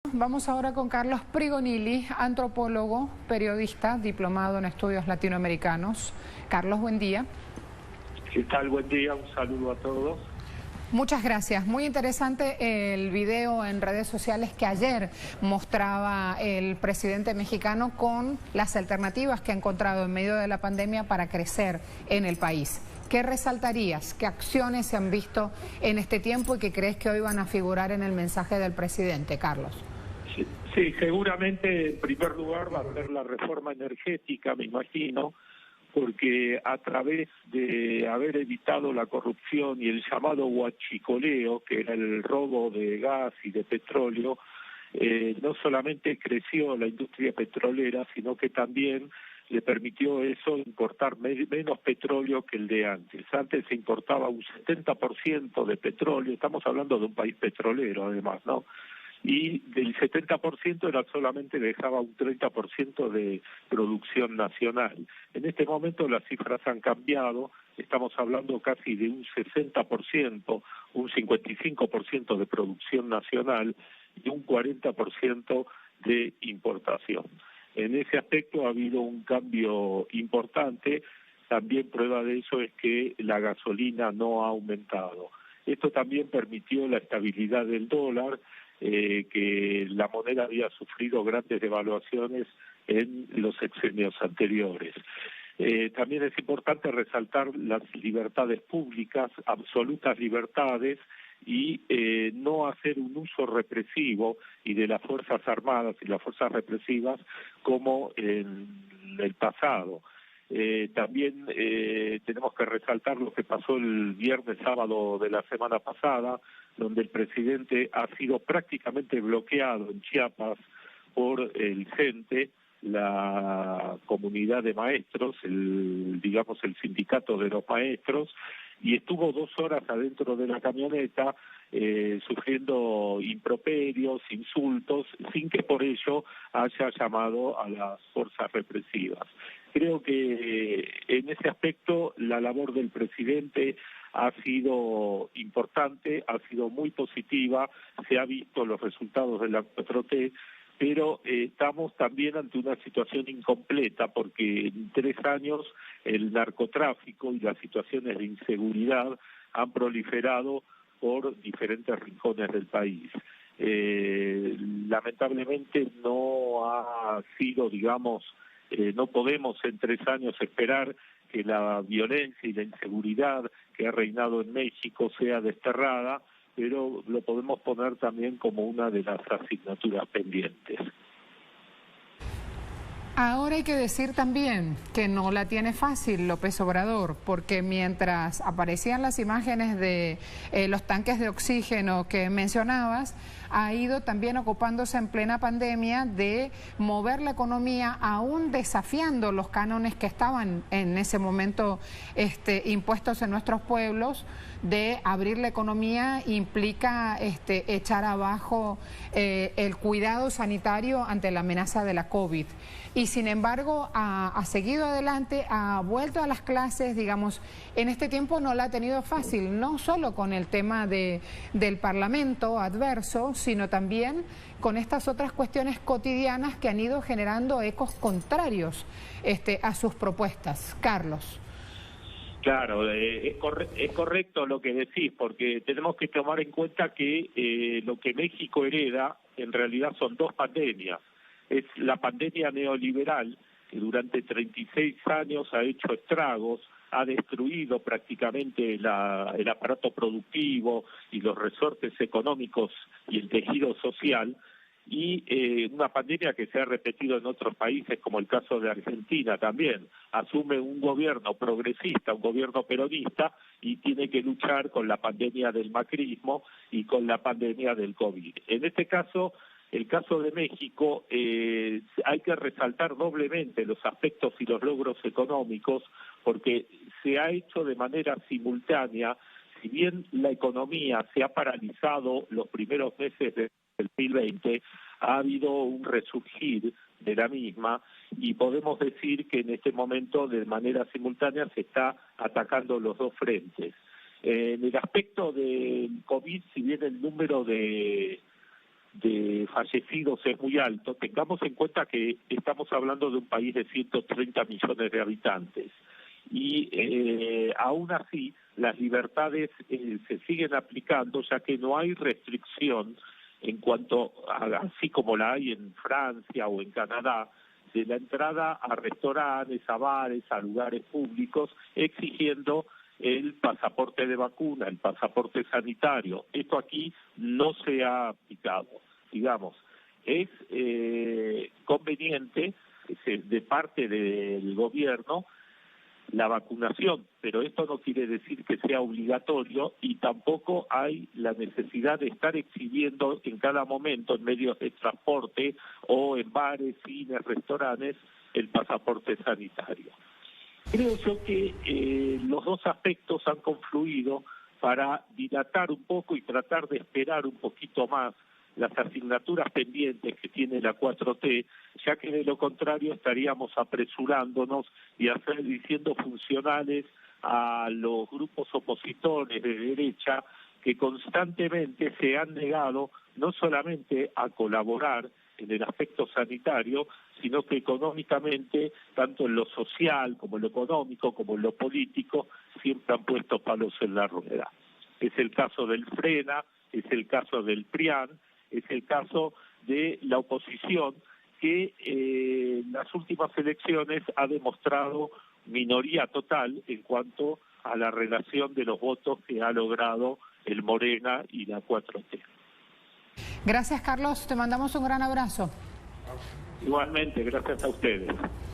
Vamos ahora con Carlos Prigonilli, antropólogo, periodista, diplomado en estudios latinoamericanos. Carlos, buen día. ¿Qué tal? Buen día, un saludo a todos. Muchas gracias. Muy interesante el video en redes sociales que ayer mostraba el presidente mexicano con las alternativas que ha encontrado en medio de la pandemia para crecer en el país. ¿Qué resaltarías? ¿Qué acciones se han visto en este tiempo y que crees que hoy van a figurar en el mensaje del presidente, Carlos? Sí, seguramente en primer lugar va a ser la reforma energética, me imagino, porque a través de haber evitado la corrupción y el llamado huachicoleo, que era el robo de gas y de petróleo, no solamente creció la industria petrolera, sino que también le permitió eso importar menos petróleo que el de antes. Antes se importaba un 70% de petróleo, estamos hablando de un país petrolero además, ¿no? Y del 70% era solamente dejaba un 30% de producción nacional. En este momento las cifras han cambiado, estamos hablando casi de un 60%, un 55% de producción nacional y un 40% de importación. En ese aspecto ha habido un cambio importante. También prueba de eso es que la gasolina no ha aumentado. Esto también permitió la estabilidad del dólar, que la moneda había sufrido grandes devaluaciones en los sexenios anteriores. También es importante resaltar las libertades públicas, absolutas libertades, y no hacer un uso represivo y de las Fuerzas Armadas y las fuerzas represivas como en el pasado. También tenemos que resaltar lo que pasó el viernes, sábado de la semana pasada, donde el presidente ha sido prácticamente bloqueado en Chiapas por el CENTE, la comunidad de maestros, el sindicato de los maestros, y estuvo 2 horas adentro de la camioneta sufriendo improperios, insultos, sin que por ello haya llamado a las fuerzas represivas. Creo que en ese aspecto la labor del presidente ha sido importante, ha sido muy positiva, se ha visto los resultados de la 4T, pero estamos también ante una situación incompleta porque en 3 años el narcotráfico y las situaciones de inseguridad han proliferado por diferentes rincones del país. Lamentablemente no ha sido, no podemos en 3 años esperar que la violencia y la inseguridad que ha reinado en México sea desterrada, pero lo podemos poner también como una de las asignaturas pendientes. Ahora hay que decir también que no la tiene fácil López Obrador, porque mientras aparecían las imágenes de los tanques de oxígeno que mencionabas, ha ido también ocupándose en plena pandemia de mover la economía, aún desafiando los cánones que estaban en ese momento impuestos en nuestros pueblos. De abrir la economía implica echar abajo el cuidado sanitario ante la amenaza de la COVID. Y sin embargo ha seguido adelante, ha vuelto a las clases, en este tiempo no la ha tenido fácil, no solo con el tema del Parlamento adverso, sino también con estas otras cuestiones cotidianas que han ido generando ecos contrarios a sus propuestas. Carlos. Claro, es correcto lo que decís, porque tenemos que tomar en cuenta que lo que México hereda en realidad son 2 pandemias. Es la pandemia neoliberal, que durante 36 años ha hecho estragos, ha destruido prácticamente el aparato productivo y los resortes económicos y el tejido social, y una pandemia que se ha repetido en otros países, como el caso de Argentina también. Asume un gobierno progresista, un gobierno peronista, y tiene que luchar con la pandemia del macrismo y con la pandemia del COVID. En este caso, el caso de México, hay que resaltar doblemente los aspectos y los logros económicos, porque se ha hecho de manera simultánea. Si bien la economía se ha paralizado los primeros meses del 2020, ha habido un resurgir de la misma y podemos decir que en este momento de manera simultánea se está atacando los 2 frentes. En el aspecto del COVID, si bien el número de de fallecidos es muy alto, tengamos en cuenta que estamos hablando de un país de 130 millones de habitantes y aún así las libertades se siguen aplicando, ya que no hay restricción en cuanto a, así como la hay en Francia o en Canadá, de la entrada a restaurantes, a bares, a lugares públicos, exigiendo el pasaporte de vacuna, el pasaporte sanitario. Esto aquí no se ha aplicado. Digamos, es conveniente de parte del gobierno la vacunación, pero esto no quiere decir que sea obligatorio y tampoco hay la necesidad de estar exhibiendo en cada momento en medios de transporte o en bares, cines, restaurantes el pasaporte sanitario. Creo yo que los dos aspectos han confluido para dilatar un poco y tratar de esperar un poquito más las asignaturas pendientes que tiene la 4T, ya que de lo contrario estaríamos apresurándonos y siendo funcionales a los grupos opositores de derecha que constantemente se han negado no solamente a colaborar en el aspecto sanitario, sino que económicamente, tanto en lo social como en lo económico, como en lo político, siempre han puesto palos en la rueda. Es el caso del Frena, es el caso del PRIAN, es el caso de la oposición que en las últimas elecciones ha demostrado minoría total en cuanto a la relación de los votos que ha logrado el Morena y la 4T. Gracias, Carlos. Te mandamos un gran abrazo. Igualmente, gracias a ustedes.